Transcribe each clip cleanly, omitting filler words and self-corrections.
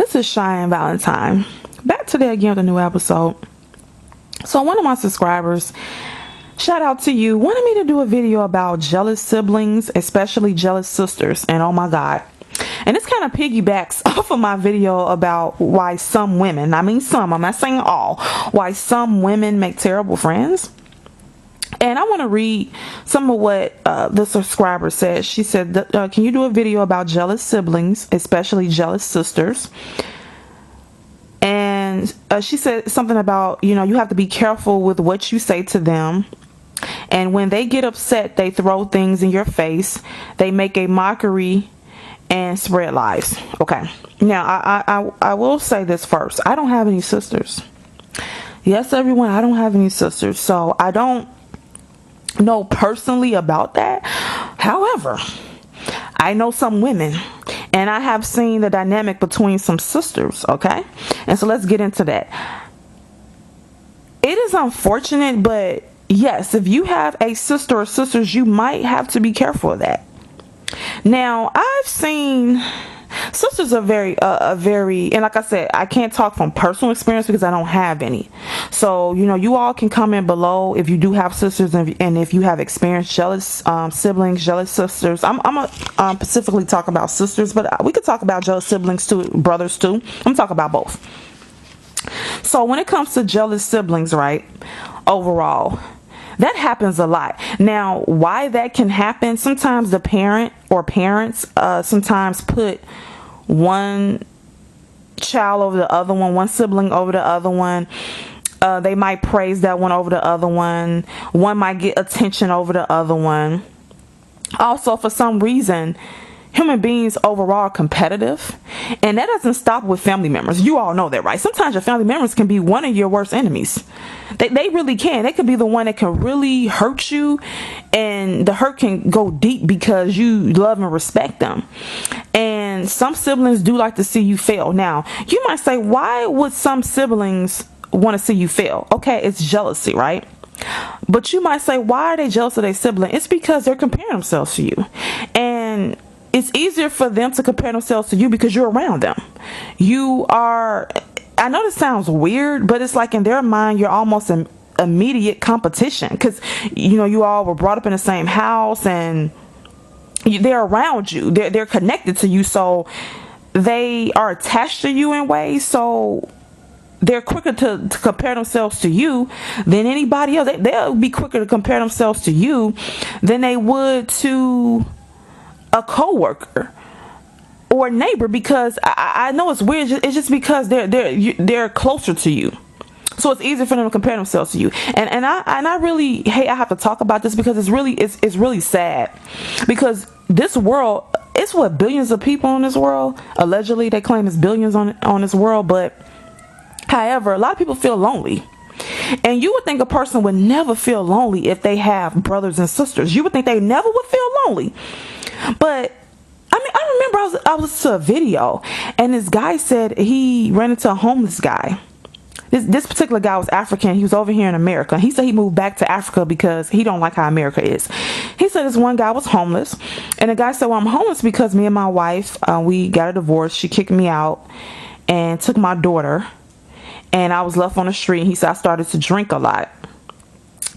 This is Cheyenne Valentine. Back today again with a new episode. So one of my subscribers, shout out to you, wanted me to do a video about jealous siblings, especially jealous sisters. And oh my God. And this kind of piggybacks off of my video about why some women, I mean some, I'm not saying all, why some women make terrible friends. And I want to read some of what the subscriber said. She said, can you do a video about jealous siblings, especially jealous sisters? And she said something about, you have to be careful with what you say to them. And when they get upset, they throw things in your face. They make a mockery and spread lies. Okay. Now, I will say this first. I don't have any sisters. Yes, everyone, I don't have any sisters. So I don't know personally about that. However, I know some women and I have seen the dynamic between some sisters. Okay. And so let's get into that. It is unfortunate, but yes, if you have a sister or sisters, you might have to be careful of that. Now, I've seen sisters are very, and like I said, I can't talk from personal experience because I don't have any. So, you all can comment below if you do have sisters and if you have experienced jealous siblings, jealous sisters. I'm going to specifically talk about sisters, but we could talk about jealous siblings too, brothers too. I'm going to talk about both. So when it comes to jealous siblings, right, overall, that happens a lot. Now, why that can happen, sometimes the parent or parents sometimes put one child over the other one sibling over the other one. They might praise that one over the other one. One might get attention over the other one. Also, for some reason, human beings overall are competitive, and that doesn't stop with family members. You all know that, right? Sometimes your family members can be one of your worst enemies. They really can. They could be the one that can really hurt you, and the hurt can go deep because you love and respect them. And some siblings do like to see you fail. Now, you might say, why would some siblings want to see you fail? Okay, it's jealousy, right? But you might say, why are they jealous of their sibling? It's because they're comparing themselves to you. And it's easier for them to compare themselves to you because you're around them. You are, I know this sounds weird, but it's like in their mind, you're almost an immediate competition because, you all were brought up in the same house and they're around you. They're connected to you. So they are attached to you in ways. So they're quicker to compare themselves to you than anybody else. They'll be quicker to compare themselves to you than they would to a coworker or a neighbor, because I know it's weird. It's just because they're closer to you, so it's easier for them to compare themselves to you. And I really hate I have to talk about this because it's really sad, because this world, it's what, billions of people in this world. Allegedly, they claim it's billions on this world, but however, a lot of people feel lonely. And you would think a person would never feel lonely if they have brothers and sisters. You would think they never would feel lonely. But I remember I was to a video and this guy said he ran into a homeless guy. This particular guy was African. He was over here in America. He said he moved back to Africa because he don't like how America is. He said this one guy was homeless, and the guy said, well, I'm homeless because me and my wife, we got a divorce. She kicked me out and took my daughter, and I was left on the street. He said I started to drink a lot.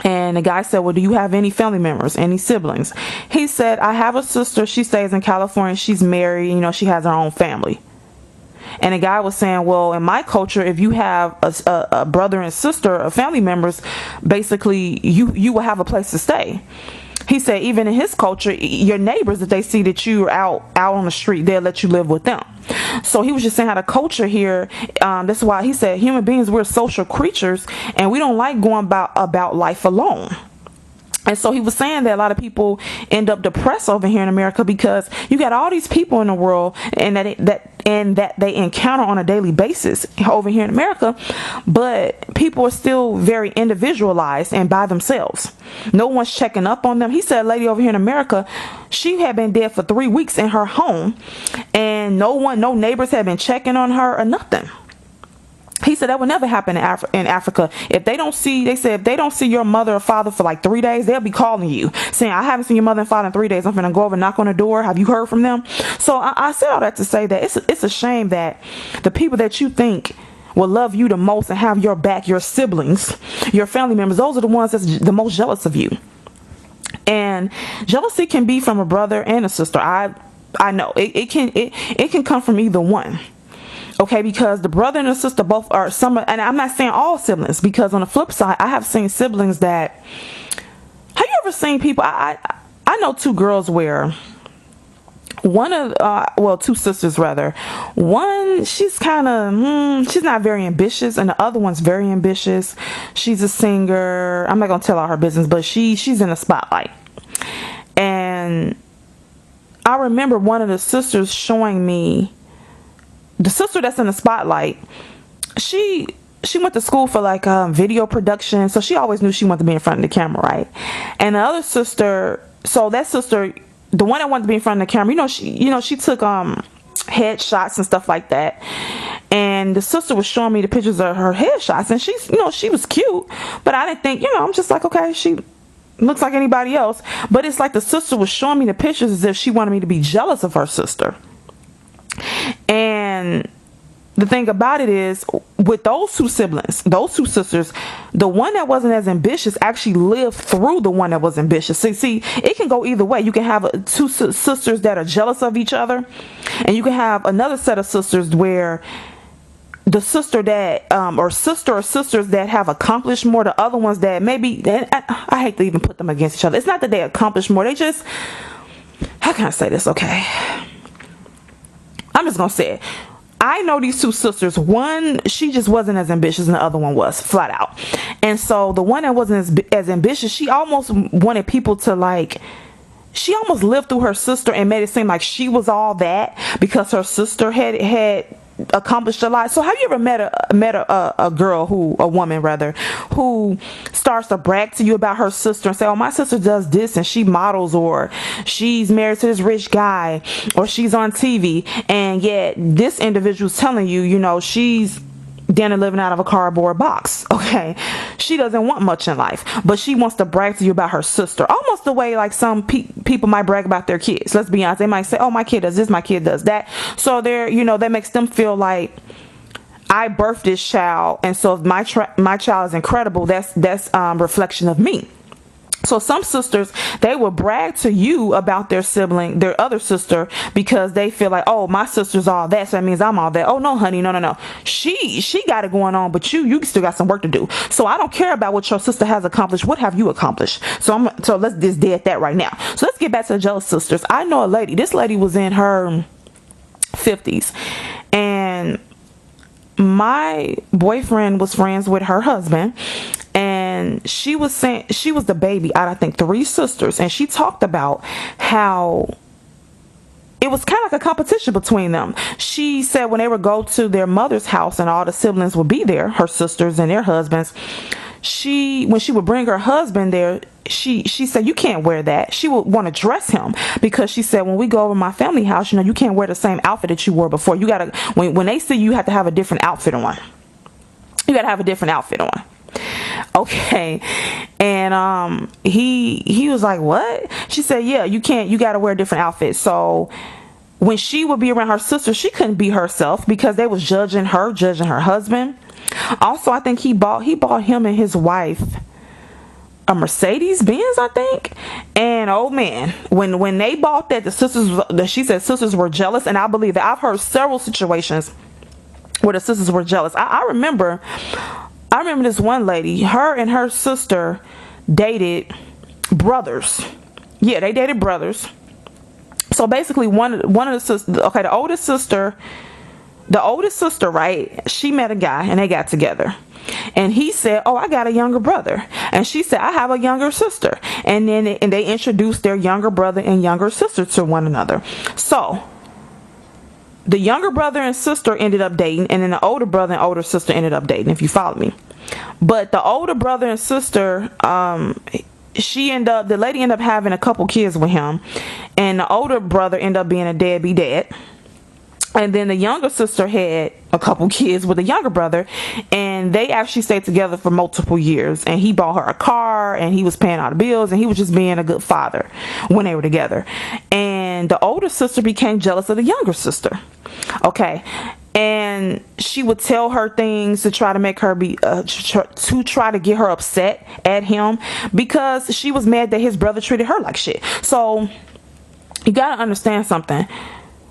And the guy said, well, do you have any family members, any siblings? He said, I have a sister. She stays in California. She's married. She has her own family. And the guy was saying, well, in my culture, if you have a brother and sister or family members, basically you will have a place to stay. He said even in his culture, your neighbors, if they see that you're out on the street, they'll let you live with them. So he was just saying how the culture here, that's why he said human beings, we're social creatures and we don't like going about life alone. And so he was saying that a lot of people end up depressed over here in America because you got all these people in the world and that they encounter on a daily basis over here in America, but people are still very individualized and by themselves. No one's checking up on them. He said a lady over here in America, she had been dead for 3 weeks in her home and no neighbors had been checking on her or nothing. He said that would never happen in Africa. If they don't see, they said if they don't see your mother or father for like 3 days, they'll be calling you saying, I haven't seen your mother and father in 3 days. I'm going to go over and knock on the door. Have you heard from them? So I said all that to say that it's a shame that the people that you think will love you the most and have your back, your siblings, your family members, those are the ones that's the most jealous of you. And jealousy can be from a brother and a sister. I know it can come from either one. Okay, because the brother and the sister both are and I'm not saying all siblings, because on the flip side, I have seen siblings that, have you ever seen people, I know two girls where two sisters rather. One, she's kind of, she's not very ambitious, and the other one's very ambitious. She's a singer. I'm not going to tell all her business, but she's in the spotlight. And I remember one of the sisters showing me, the sister that's in the spotlight, she went to school for like video production, so she always knew she wanted to be in front of the camera, right? And the other sister, so that sister, the one that wanted to be in front of the camera, she took headshots and stuff like that. And the sister was showing me the pictures of her headshots, and she was cute, but I didn't think, I'm just like, okay, she looks like anybody else. But it's like the sister was showing me the pictures as if she wanted me to be jealous of her sister. And the thing about it is, with those two siblings, those two sisters, the one that wasn't as ambitious actually lived through the one that was ambitious. See, it can go either way. You can have two sisters that are jealous of each other, and you can have another set of sisters where the sister that or sisters that have accomplished more, the other ones that maybe, I hate to even put them against each other. It's not that they accomplished more, they just, how can I say this? Okay, I'm just gonna say it. I know these two sisters. One, she just wasn't as ambitious, and the other one was, flat out. And so the one that wasn't as ambitious, she almost wanted people to like, she almost lived through her sister and made it seem like she was all that because her sister had accomplished a lot. So have you ever met a girl a woman rather, who starts to brag to you about her sister and say, oh, my sister does this and she models, or she's married to this rich guy, or she's on TV, and yet this individual's telling you, she's down and living out of a cardboard box. Okay, she doesn't want much in life, but she wants to brag to you about her sister, almost the way like some people might brag about their kids. Let's be honest, they might say, oh, my kid does this, my kid does that. So that makes them feel like, I birthed this child, and so if my child is incredible, that's reflection of me. So some sisters, they will brag to you about their sibling, their other sister, because they feel like, oh, my sister's all that, so that means I'm all that. Oh, no, honey, no. She got it going on, but you still got some work to do. So I don't care about what your sister has accomplished. What have you accomplished? So let's just dead that right now. So let's get back to the jealous sisters. I know a lady. This lady was in her 50s, and my boyfriend was friends with her husband, and she was saying she was the baby out of, I think, 3 sisters, and she talked about how it was kind of like a competition between them. She said when they would go to their mother's house and all the siblings would be there, her sisters and their husbands, when she would bring her husband there, she said, you can't wear that. She would want to dress him, because she said, when we go over my family house, you can't wear the same outfit that you wore before. You gotta, when they see you, have to have a different outfit on. You gotta have a different outfit on. Okay. And he was like, what? She said, yeah, you gotta wear a different outfit. So when she would be around her sister, she couldn't be herself, because they was judging her husband. Also, I think he bought him and his wife a Mercedes-Benz, I think. And oh man, when they bought that, she said sisters were jealous, and I believe that. I've heard several situations where the sisters were jealous. I remember this one lady, her and her sister dated brothers. Yeah, they dated brothers. So basically one of the sisters, okay, the oldest sister, right, she met a guy and they got together. And he said, oh, I got a younger brother. And she said, I have a younger sister. And then they introduced their younger brother and younger sister to one another. So the younger brother and sister ended up dating, and then the older brother and older sister ended up dating, if you follow me. But the older brother and sister, the lady ended up having a couple kids with him, and the older brother ended up being a deadbeat dad. And then the younger sister had a couple kids with a younger brother, and they actually stayed together for multiple years. And he bought her a car, and he was paying all the bills, and he was just being a good father when they were together. And the older sister became jealous of the younger sister. Okay. And she would tell her things to try to make her be to try to get her upset at him, because she was mad that his brother treated her like shit. So you gotta understand something.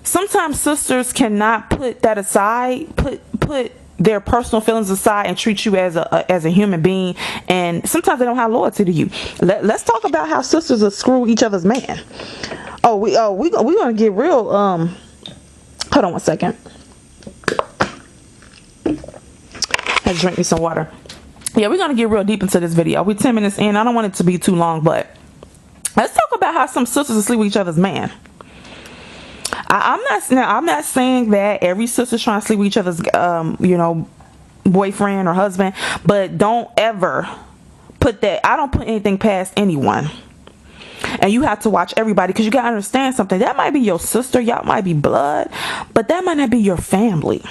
Sometimes sisters cannot put that aside, put their personal feelings aside, and treat you as a human being. And sometimes they don't have loyalty to you. Let's talk about how sisters will screw each other's man. We gonna get real. Hold on one second. Let's drink me some water. Yeah, we're gonna get real deep into this video. We're 10 minutes in. I don't want it to be too long, but let's talk about how some sisters will sleep with each other's man. I'm not saying that every sister's trying to sleep with each other's boyfriend or husband, but don't ever put that. I don't put anything past anyone. And you have to watch everybody, because you gotta understand something. That might be your sister, y'all might be blood, but that might not be your family.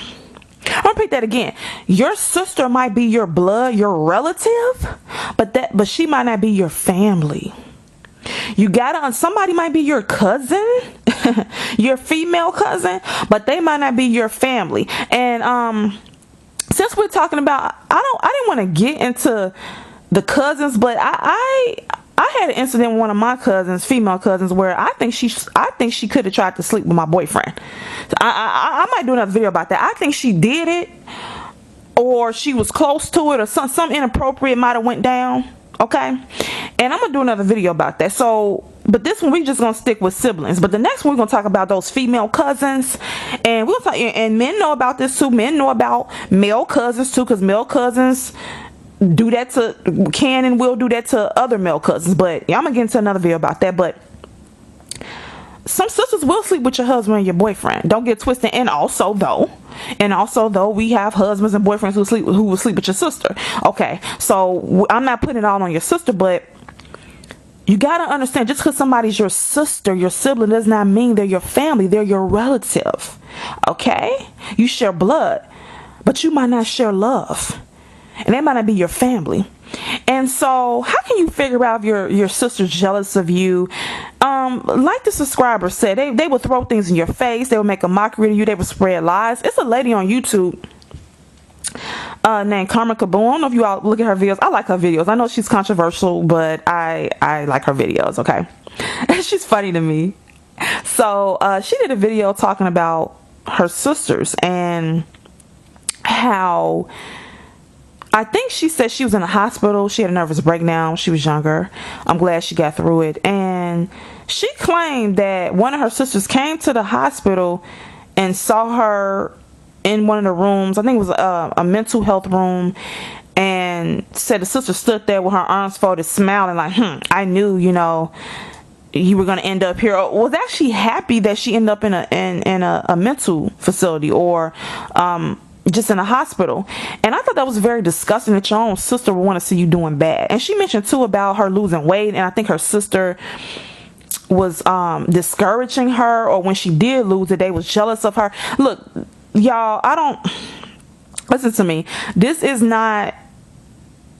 I'm gonna repeat that again. Your sister might be your blood, your relative, but she might not be your family. You gotta, somebody might be your cousin, your female cousin, but they might not be your family. And since we're talking about, I didn't want to get into the cousins, but I had an incident with one of my cousins, female cousins, where I think she could have tried to sleep with my boyfriend. So I might do another video about that. I think she did it, or she was close to it, or some inappropriate might have went down. Okay, and I'm gonna do another video about that. So, but this one we just gonna stick with siblings. But the next one we're gonna talk about those female cousins, and we'll talk. And men know about this too. Men know about male cousins too, because male cousins do that can and will do that to other male cousins. But yeah, I'm gonna get into another video about that. But some sisters will sleep with your husband and your boyfriend. Don't get twisted. And also though we have husbands and boyfriends who will sleep with your sister. Okay, so I'm not putting it all on your sister, but you gotta understand, just because somebody's your sister, your sibling, does not mean they're your family. They're your relative. Okay, you share blood, but you might not share love, and they might not be your family. And so how can you figure out if your sister's jealous of you? Like the subscriber said, they will throw things in your face. They will make a mockery of you. They will spread lies. It's a lady on YouTube named Karma Kaboom. I don't know if you all look at her videos. I like her videos. I know she's controversial, but I like her videos. Okay, she's funny to me. So she did a video talking about her sisters and how, I think she said she was in a hospital. She had a nervous breakdown. She was younger. I'm glad she got through it. And she claimed that one of her sisters came to the hospital and saw her in one of the rooms. I think it was a mental health room. And said the sister stood there with her arms folded, smiling like, I knew, you were going to end up here. Or was actually happy that she ended up in a mental facility, or just in a hospital. And I thought that was very disgusting, that your own sister would want to see you doing bad. And she mentioned too about her losing weight, and I think her sister was discouraging her, or when she did lose it, they was jealous of her. Look, y'all, listen to me, this is not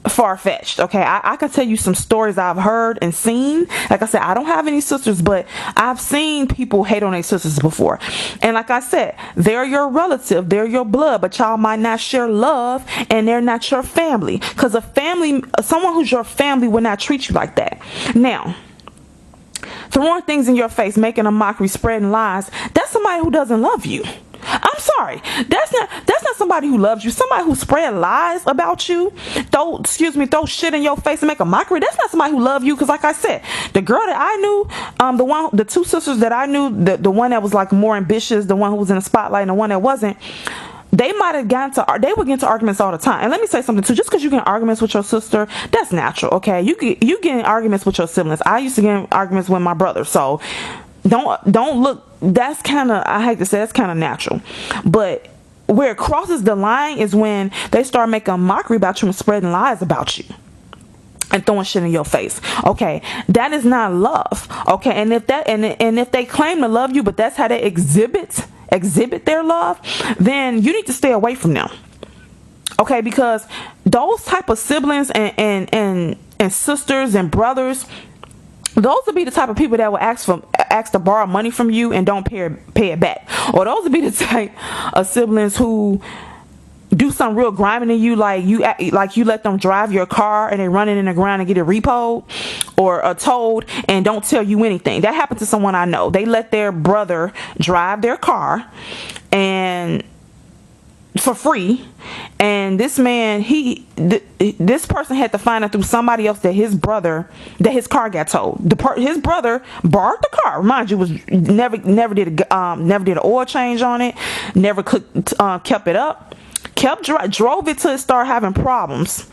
far-fetched. Okay, I can tell you some stories I've heard and seen. Like I said, I don't have any sisters, but I've seen people hate on their sisters before. And like I said, they're your relative, they're your blood, but y'all might not share love, and they're not your family, because someone who's your family would not treat you like that. Now, throwing things in your face, making a mockery, spreading lies, that's somebody who doesn't love you. I'm sorry, that's not somebody who loves you. Somebody who spread lies about you, throw shit in your face and make a mockery, that's not somebody who loves you. Because like I said, the girl that I knew, the two sisters that I knew, the one that was like more ambitious, the one who was in the spotlight, and the one that wasn't, they would get into arguments all the time. And let me say something too, just because you get in arguments with your sister, that's natural. Okay, you get in arguments with your siblings. I used to get in arguments with my brother, so don't look, that's kind of, I hate to say, that's kind of natural. But where it crosses the line is when they start making a mockery about you and spreading lies about you and throwing shit in your face. Okay, that is not love. Okay, and if they claim to love you, but that's how they exhibit exhibit their love, then you need to stay away from them. Okay, because those type of siblings and sisters and brothers, those would be the type of people that will ask to borrow money from you and don't pay it back. Or those would be the type of siblings who do something real grimy to you, like you let them drive your car and they run it in the ground and get it repoed or towed and don't tell you anything. That happened to someone I know. They let their brother drive their car and for free, and this man, this person had to find out through somebody else that his car got towed. His brother borrowed the car. Mind you, was never did an oil change on it, never kept it up, drove it till it started having problems.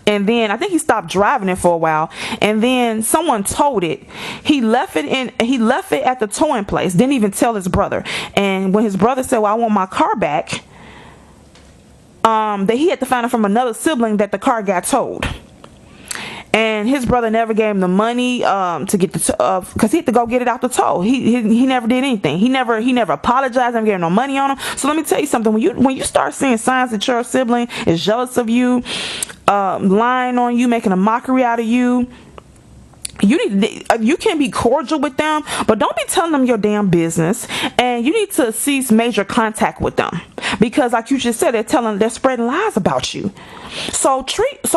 And then I think he stopped driving it for a while, and then someone towed it. He left it at the towing place, didn't even tell his brother. And when his brother said, well, I want my car back, that he had to find out from another sibling that the car got towed. And his brother never gave him the money to get because he had to go get it out the tow. He never did anything. He never apologized and gave no money on him. So let me tell you something. When you start seeing signs that your sibling is jealous of you, lying on you, making a mockery out of you, you can be cordial with them, but don't be telling them your damn business. And you need to cease major contact with them, because like you just said, they're spreading lies about you. So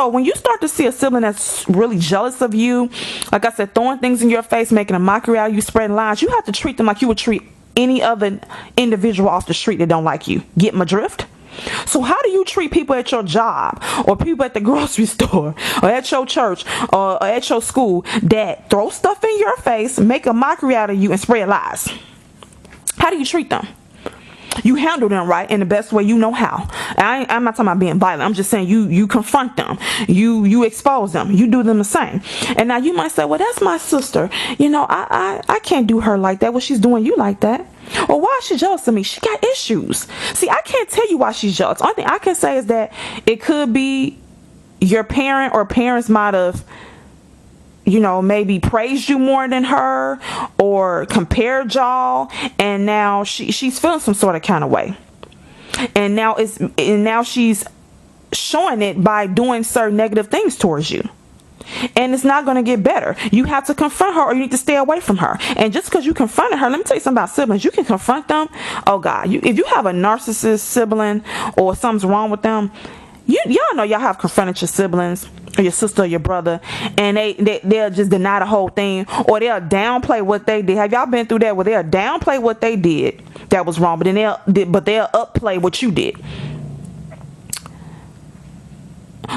when you start to see a sibling that's really jealous of you, like I said, throwing things in your face, making a mockery out of you, spreading lies, you have to treat them like you would treat any other individual off the street that don't like you. Get my drift? So how do you treat people at your job, or people at the grocery store, or at your church, or at your school that throw stuff in your face, make a mockery out of you, and spread lies? How do you treat them? You handle them right in the best way you know how. I'm not talking about being violent. I'm just saying you confront them. You expose them. You do them the same. And now you might say, well, that's my sister. I can't do her like that. Well, she's doing you like that. Or why is she jealous of me? She got issues. See, I can't tell you why she's jealous. Only thing I can say is that it could be your parent or parents might have, maybe praised you more than her or compared y'all, and now she's feeling some sort of kind of way. And now she's showing it by doing certain negative things towards you. And it's not going to get better. You have to confront her, or you need to stay away from her. And just because you confronted her, let me tell you something about siblings. You can confront them. Oh God, if you have a narcissist sibling or something's wrong with them, y'all know y'all have confronted your siblings or your sister or your brother, and they'll just deny the whole thing, or they'll downplay what they did. Have y'all been through that, where they'll downplay what they did that was wrong, but then they'll upplay what you did?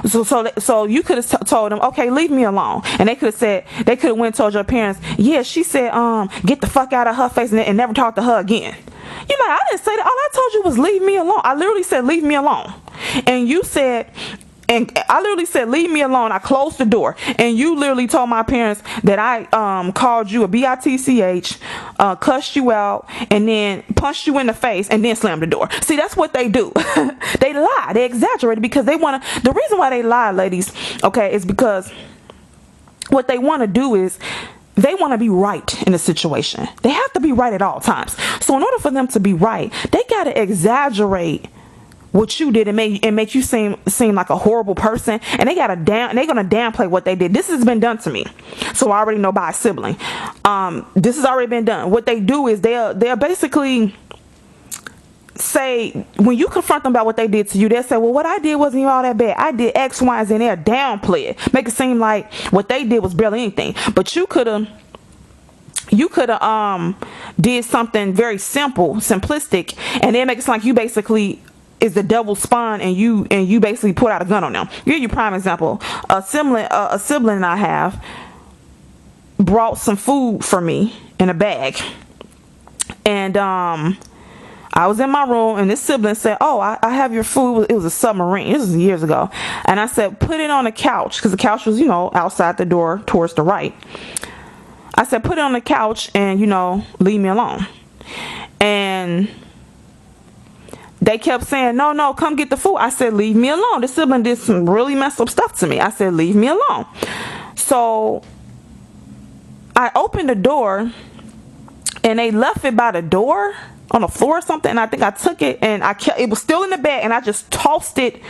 So you could have told them, okay, leave me alone, and they could have went and told your parents, yeah, she said get the fuck out of her face and never talk to her again. You're like, I didn't say that. All I told you was leave me alone. I literally said leave me alone, and you said, and I literally said leave me alone. I closed the door, and you literally told my parents that I called you a bitch, cussed you out, and then punched you in the face, and then slammed the door. See, that's what they do. They lie. They exaggerate, because they want to. The reason why they lie, ladies, okay, is because what they want to do is they want to be right in a situation. They have to be right at all times. So in order for them to be right, they got to exaggerate what you did and make you seem like a horrible person, and they're gonna downplay what they did. This has been done to me, so I already know by a sibling. This has already been done. What they do is they'll basically say, when you confront them about what they did to you, they'll say, well, what I did wasn't even all that bad. I did X, Y, and Z, and they'll downplay it, make it seem like what they did was barely anything. But you could have did something very simplistic, and then make it sound like you basically is the devil spawn, and you basically put out a gun on them. Give you a prime example. A sibling I have brought some food for me in a bag, and I was in my room, and this sibling said, oh, I have your food. It was a submarine. This was years ago. And I said, put it on the couch, because the couch was, outside the door towards the right. I said, put it on the couch and, leave me alone. And they kept saying, no, come get the food. I said, leave me alone. This sibling did some really messed up stuff to me. I said, leave me alone. So I opened the door, and they left it by the door, on the floor or something, and I think I took it and it was still in the bag, and I just tossed it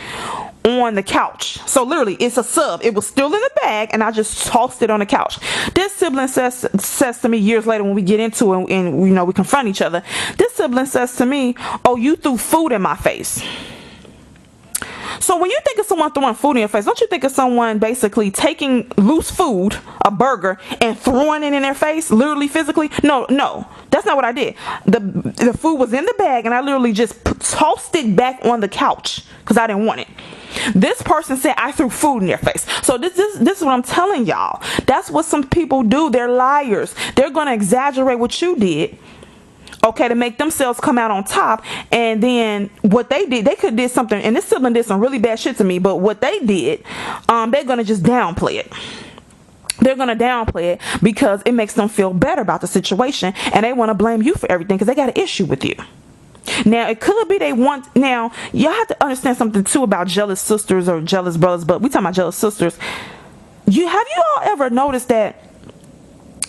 on the couch. So literally, it's a sub. It was still in the bag, and I just tossed it on the couch. This sibling says to me years later when we get into it and we confront each other. This sibling says to me, "Oh, you threw food in my face." So when you think of someone throwing food in your face, don't you think of someone basically taking loose food, a burger, and throwing it in their face, literally, physically? No, that's not what I did. The food was in the bag, and I literally just tossed it back on the couch because I didn't want it. This person said I threw food in their face. So this is what I'm telling y'all. That's what some people do. They're liars. They're going to exaggerate what you did, okay, to make themselves come out on top. And then what they did, they could did something, and this sibling did some really bad shit to me, but what they did, they're gonna just downplay it. They're gonna downplay it because it makes them feel better about the situation, and they want to blame you for everything because they got an issue with you. Now it could be now y'all have to understand something too about jealous sisters or jealous brothers, but we talking about jealous sisters. Have you all ever noticed that?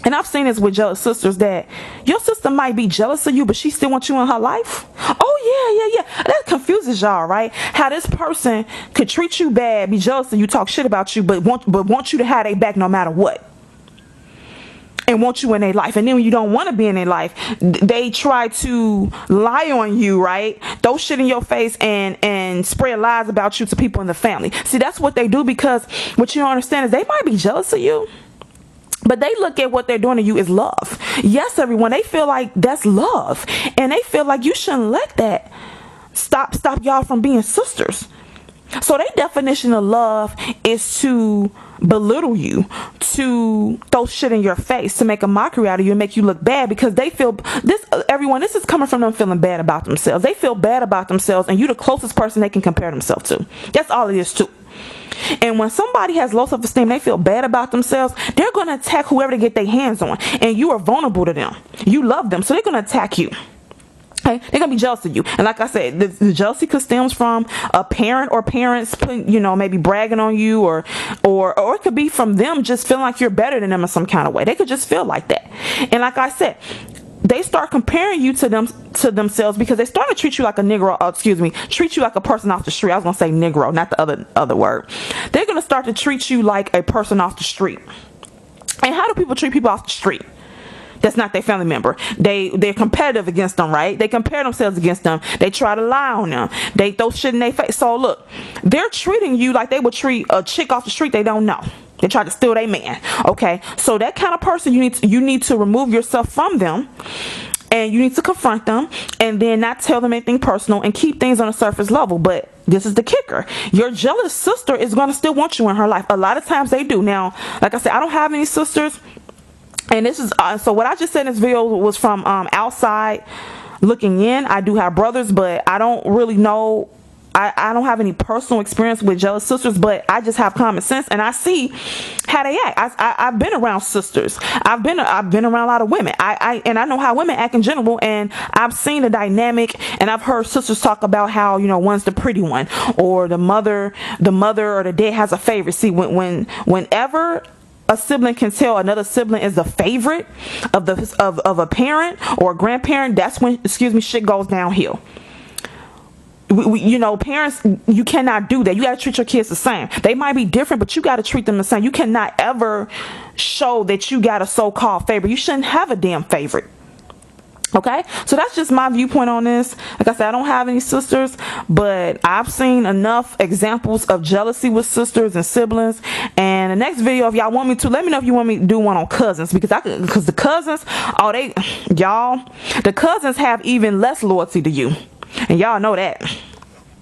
And I've seen this with jealous sisters, that your sister might be jealous of you, but she still wants you in her life. Oh, yeah. That confuses y'all, right? How this person could treat you bad, be jealous of you, talk shit about you, but want you to have their back no matter what. And want you in their life. And then when you don't want to be in their life, they try to lie on you, right? Throw shit in your face and spread lies about you to people in the family. See, that's what they do, because what you don't understand is they might be jealous of you, but they look at what they're doing to you as love. Yes, everyone, they feel like that's love. And they feel like you shouldn't let that stop y'all from being sisters. So their definition of love is to belittle you, to throw shit in your face, to make a mockery out of you and make you look bad, because they feel this. Everyone, this is coming from them feeling bad about themselves. They feel bad about themselves, and you're the closest person they can compare themselves to. That's all it is too. And when somebody has low self-esteem, they feel bad about themselves, they're going to attack whoever they get their hands on. And you are vulnerable to them. You love them, so they're going to attack you. Okay? They're going to be jealous of you. And like I said, the jealousy could stem from a parent or parents maybe bragging on you, or it could be from them just feeling like you're better than them in some kind of way. They could just feel like that. And like I said, they start comparing you to themselves because they start to treat you like a Negro. Treat you like a person off the street. I was gonna say Negro, not the other word. They're gonna start to treat you like a person off the street. And how do people treat people off the street? That's not their family member. They're competitive against them, right? They compare themselves against them. They try to lie on them. They throw shit in their face. So look, they're treating you like they would treat a chick off the street they don't know. They try to steal their man. Okay, so that kind of person, you need to remove yourself from them, and you need to confront them, and then not tell them anything personal and keep things on a surface level. But this is the kicker: your jealous sister is going to still want you in her life. A lot of times they do. Now, like I said, I don't have any sisters, and this is so what I just said in this video was from outside looking in. I do have brothers, but I don't really know. I don't have any personal experience with jealous sisters, but I just have common sense, and I see how they act. I've been around sisters. I've been around a lot of women. I know how women act in general, and I've seen the dynamic, and I've heard sisters talk about how one's the pretty one, or the mother or the dad has a favorite. See, whenever a sibling can tell another sibling is the favorite of a parent or a grandparent, that's when shit goes downhill. Parents, you cannot do that. You got to treat your kids the same. They might be different, but you got to treat them the same. You cannot ever show that you got a so-called favorite. You shouldn't have a damn favorite. Okay, so that's just my viewpoint on this. Like I said, I don't have any sisters, but I've seen enough examples of jealousy with sisters and siblings. And the next video, if y'all want me to, let me know if you want me to do one on cousins, because the cousins, the cousins have even less loyalty to you, and y'all know that.